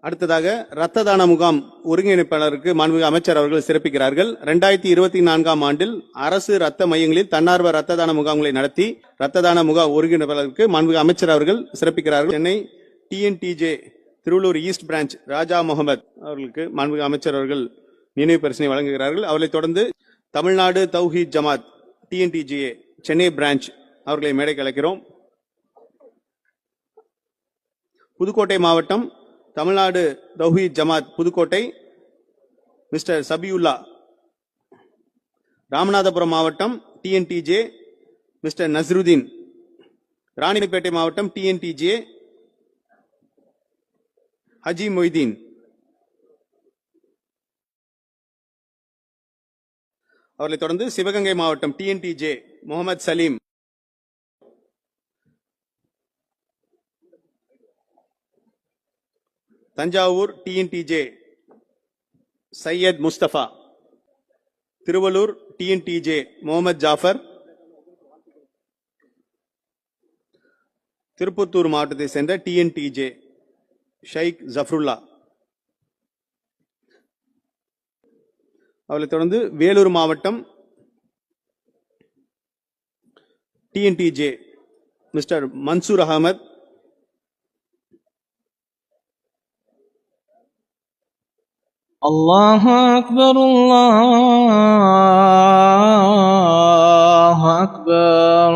அடுத்ததாக இரத்த தான முகாம் ஒருங்கிணைப்பாளருக்கு மாண்புமிகு அமைச்சர் அவர்கள் சிறப்பிக்கிறார்கள். 2024ஆம் ஆண்டில் அரசு இரத்த மையங்களில் தன்னார்வ இரத்த தான முகாம்களை நடத்தி இரத்த தான முகாம் ஒருங்கிணைப்பாளருக்கு மாண்புமிகு அமைச்சர் அவர்கள் சிறப்பிக்கிறார்கள். Chennai TNTJ Thiruvallur east branch Raja Mohammed அவர்களுக்கு மாண்புமிகு அமைச்சர் அவர்கள் நினைவு பரிசினை வழங்குகிறார்கள். அவர்களை தொடர்ந்து தமிழ்நாடு தௌஹீத் ஜமாத் TNTJA சென்னை பிரான்ச் அவர்களை மேடைக்கு அழைக்கிறோம். புதுக்கோட்டை மாவட்டம் தமிழ்நாடு தௌஹீத் ஜமாத் புதுக்கோட்டை மிஸ்டர் சபியுல்லா. ராமநாதபுரம் மாவட்டம் TNTJ மிஸ்டர் நஸ்ருதீன். ராணிப்பேட்டை மாவட்டம் TNTJ ஹஜி மொய்தீன். அவர்களை தொடர்ந்து சிவகங்கை மாவட்டம் TNTJ Mohammed Salim. Thanjavur TNTJ Syed Mustafa. Tiruvallur TNTJ Mohammed Jaffer. Tirupattur மாவட்டத்தை சேர்ந்த TNTJ ஷைக் ஜஃப்ருல்லா. அவர்களை தொடர்ந்து வேலூர் மாவட்டம் TNTJ மிஸ்டர் மன்சூர் அகமது. الله أكبر الله أكبر.